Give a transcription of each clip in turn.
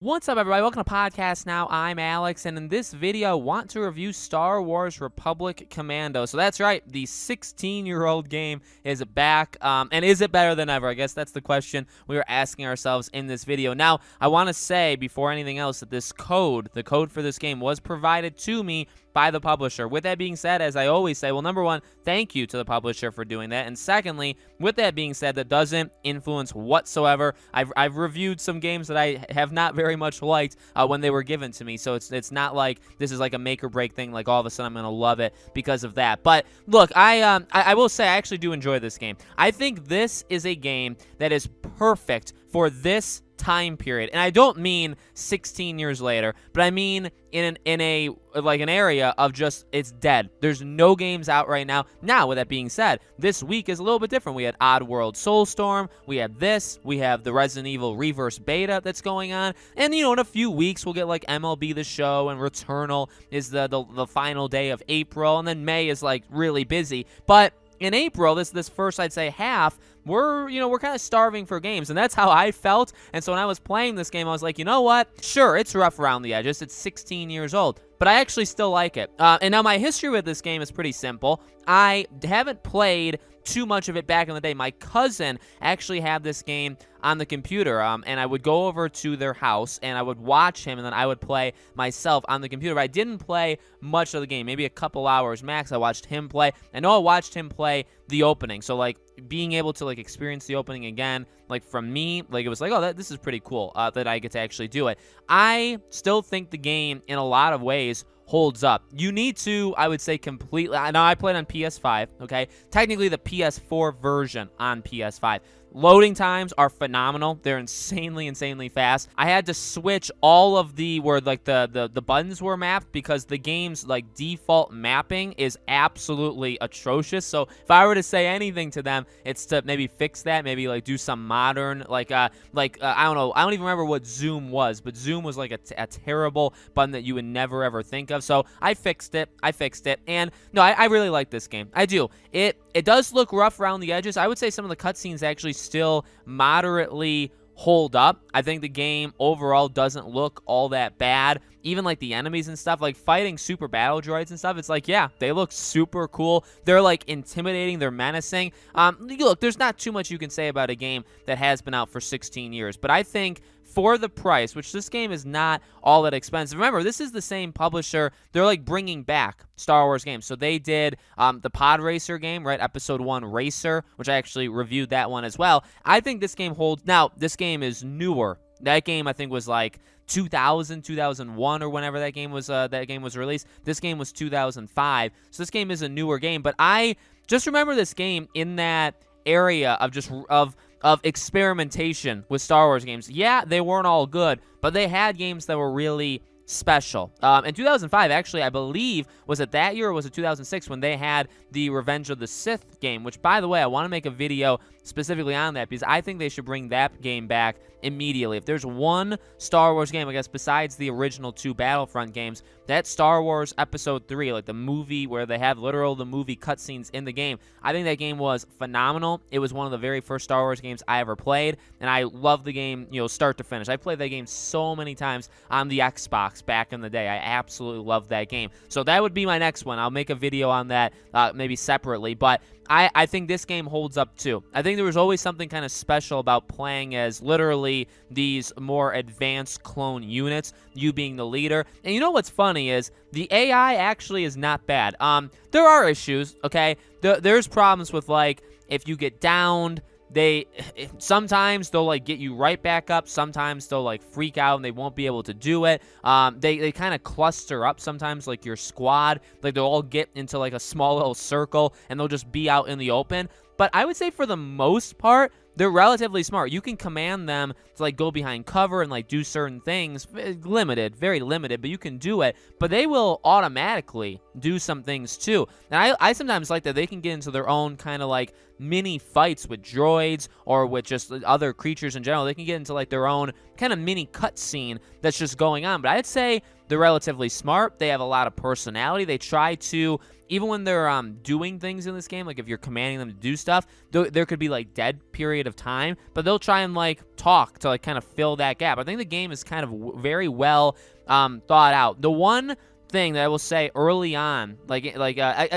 What's up, everybody? Welcome to Podcast Now. I'm Alex, and in this video, I want to review Star Wars Republic Commando. So that's right, the 16-year-old game is back, and is it better than ever? I guess that's the question we were asking ourselves in this video. Now, I want to say, before anything else, that the code for this game was provided to me by the publisher. With that being said, as I always say, well, number one, thank you to the publisher for doing that, and secondly, with that being said, that doesn't influence whatsoever. I've reviewed some games that I have not very much liked when they were given to me, so it's not like this is like a make or break thing, like all of a sudden I'm gonna love it because of that. But look, I will say I actually do enjoy this game. I think this is a game that is perfect for this time period, and I don't mean 16 years later, but I mean in an area of just it's dead. There's no games out right now. Now, with that being said, this week is a little bit different. We had Oddworld Soulstorm, we have this, we have the Resident Evil Reverse beta that's going on, and in a few weeks we'll get like MLB The Show, and Returnal is the final day of April, and then May is like really busy. But in April, this first, I'd say, half, we're kind of starving for games, and that's how I felt. And so when I was playing this game, I was like, you know what? Sure, it's rough around the edges. It's 16 years old, but I actually still like it. And now my history with this game is pretty simple. I haven't played too much of it back in the day. My cousin actually had this game on the computer, and I would go over to their house, and I would watch him, and then I would play myself on the computer. But I didn't play much of the game, maybe a couple hours max. I watched him play. I know I watched him play the opening, so like being able to like experience the opening again, like from me, like it was like, oh, this is pretty cool that I get to actually do it. I still think the game in a lot of ways holds up. You need to, I would say, completely. Now, I played on PS5, okay? Technically, the PS4 version on PS5. Loading times are phenomenal. They're insanely fast. I had to switch all of where like the buttons were mapped, because the game's like default mapping is absolutely atrocious. So if I were to say anything to them, it's to maybe fix that, maybe like do some modern I don't know. I don't even remember what zoom was, but zoom was like a terrible button that you would never ever think of. So I fixed it. And no, I really like this game. I do. It does look rough around the edges. I would say some of the cutscenes actually still moderately hold up. I think the game overall doesn't look all that bad. Even like the enemies and stuff, like fighting super battle droids and stuff, it's like, yeah, they look super cool. They're like intimidating, they're menacing. Look, there's not too much you can say about a game that has been out for 16 years, but I think for the price, which this game is not all that expensive. Remember, this is the same publisher. They're like bringing back Star Wars games. So they did the Pod Racer game, right? Episode 1 Racer, which I actually reviewed that one as well. I think this game holds. Now, this game is newer. That game, I think, was like 2000, 2001, or whenever that game was released. This game was 2005. So this game is a newer game. But I just remember this game in that area of experimentation with Star Wars games. Yeah, they weren't all good, but they had games that were really special. In 2005, actually, I believe, was it that year or was it 2006 when they had the Revenge of the Sith game, which, by the way, I want to make a video specifically on that, because I think they should bring that game back immediately. If there's one Star Wars game, I guess, besides the original 2 Battlefront games, that Star Wars Episode 3, like the movie where they have the movie cutscenes in the game, I think that game was phenomenal. It was one of the very first Star Wars games I ever played, and I love the game, start to finish. I played that game so many times on the Xbox back in the day. I absolutely loved that game. So that would be my next one. I'll make a video on that maybe separately, but I think this game holds up too. I think there was always something kind of special about playing as literally these more advanced clone units, you being the leader. And you know what's funny is the AI actually is not bad. There are issues, okay? There's problems with, like, if you get downed, sometimes they'll like get you right back up. Sometimes they'll like freak out and they won't be able to do it. They kind of cluster up sometimes, like your squad, like they'll all get into like a small little circle and they'll just be out in the open. But I would say for the most part, they're relatively smart. You can command them to like go behind cover and like do certain things. Limited, very limited, but you can do it. But they will automatically do some things too. And I sometimes like that they can get into their own kind of like mini fights with droids or with just other creatures in general. They can get into like their own kind of mini cutscene that's just going on. But I'd say they're relatively smart. They have a lot of personality. They try to, even when they're doing things in this game, like if you're commanding them to do stuff, there could be like dead period of time, but they'll try and like talk to like kind of fill that gap. I think the game is kind of very well thought out. The one thing that I will say early on,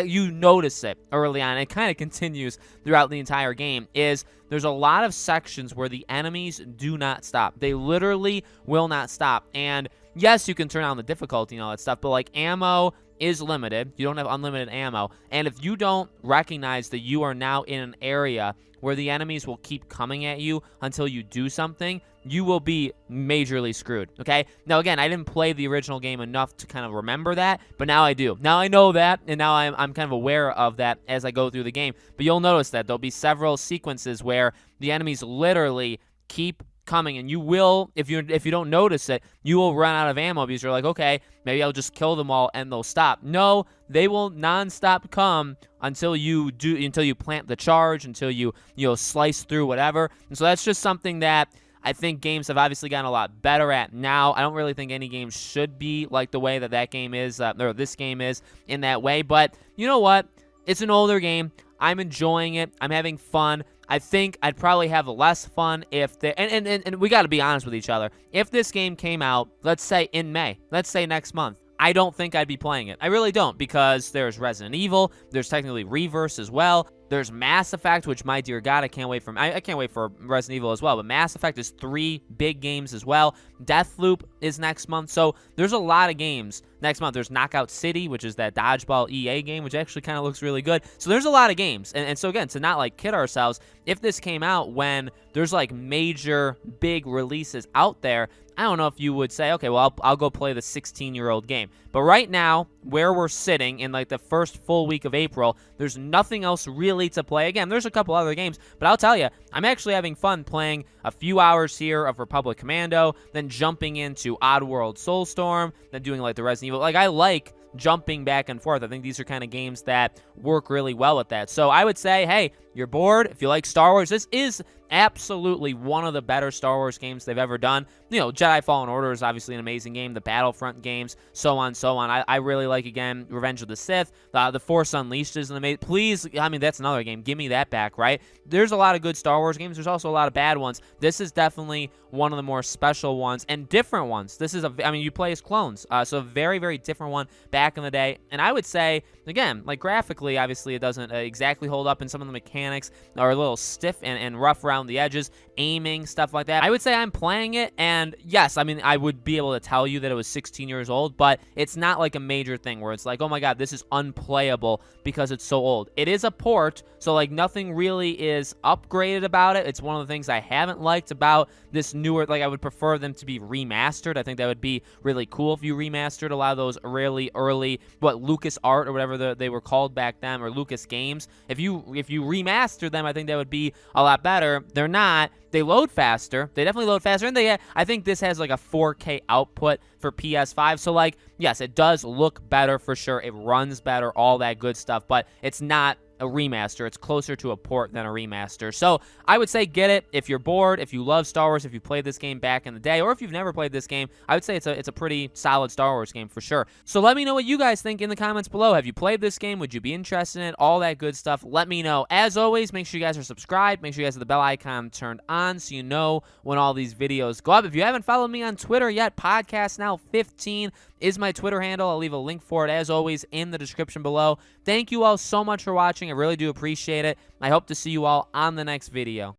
you notice it early on, it kind of continues throughout the entire game, is there's a lot of sections where the enemies do not stop. They literally will not stop. And yes, you can turn on the difficulty and all that stuff, but like ammo is limited. You don't have unlimited ammo. And if you don't recognize that you are now in an area where the enemies will keep coming at you until you do something, you will be majorly screwed, okay? Now, again, I didn't play the original game enough to kind of remember that, but now I do. Now I know that, and now I'm kind of aware of that as I go through the game. But you'll notice that there'll be several sequences where the enemies literally keep coming, and you will, if you don't notice it, you will run out of ammo because you're like, okay, maybe I'll just kill them all and they'll stop. No, they will non-stop come until you plant the charge, until you slice through whatever. And so that's just something that I think games have obviously gotten a lot better at now. I don't really think any game should be like the way that game is, or this game is in that way. But you know what? It's an older game. I'm enjoying it. I'm having fun. I think I'd probably have less fun if and we got to be honest with each other. If this game came out, let's say in May, let's say next month, I don't think I'd be playing it. I really don't, because there's Resident Evil, there's technically Reverse as well, there's Mass Effect, which, my dear God, I can't wait for. I can't wait for Resident Evil as well, but Mass Effect is 3 big games as well. Deathloop is next month, so there's a lot of games next month. There's Knockout City, which is that dodgeball EA game, which actually kind of looks really good. So there's a lot of games, and so again, to not like kid ourselves, if this came out when there's like major big releases out there, I don't know if you would say, okay, well, I'll go play the 16-year-old game. But right now, where we're sitting in like the first full week of April, there's nothing else really to play. Again, there's a couple other games, but I'll tell you, I'm actually having fun playing a few hours here of Republic Commando, then jumping into Oddworld Soulstorm, then doing like the Resident Evil. Like, I like jumping back and forth. I think these are kind of games that work really well with that. So I would say, hey, you're bored, if you like Star Wars, this is absolutely one of the better Star Wars games they've ever done. You know, Jedi Fallen Order is obviously an amazing game. The Battlefront games, so on, so on. I really like, again, Revenge of the Sith. The Force Unleashed is an amazing. Please, I mean, that's another game. Give me that back, right? There's a lot of good Star Wars games. There's also a lot of bad ones. This is definitely one of the more special ones and different ones. This is you play as clones, so a very, very different one back in the day. And I would say, again, like graphically, obviously it doesn't exactly hold up, in some of the mechanics are a little stiff and rough around the edges, aiming, stuff like that. I would say I'm playing it, and yes, I mean, I would be able to tell you that it was 16 years old, but it's not like a major thing where it's like, oh my God, this is unplayable because it's so old. It is a port, so like nothing really is upgraded about it. It's one of the things I haven't liked about this newer, like I would prefer them to be remastered. I think that would be really cool if you remastered a lot of those really early, Lucas Art or whatever they were called back then, or Lucas Games. If you remaster them, I think that would be a lot better. They're not. They load faster. They definitely load faster, and I think this has like a 4K output for PS5. So like, yes, it does look better for sure. It runs better, all that good stuff, but it's not a remaster. It's closer to a port than a remaster. So I would say get it if you're bored, if you love Star Wars, if you played this game back in the day, or if you've never played this game. I would say it's a pretty solid Star Wars game for sure. So let me know what you guys think in the comments below. Have you played this game? Would you be interested in it? All that good stuff. Let me know. As always, make sure you guys are subscribed. Make sure you guys have the bell icon turned on so you know when all these videos go up. If you haven't followed me on Twitter yet, Podcast Now 15 is my Twitter handle. I'll leave a link for it, as always, in the description below. Thank you all so much for watching. I really do appreciate it. I hope to see you all on the next video.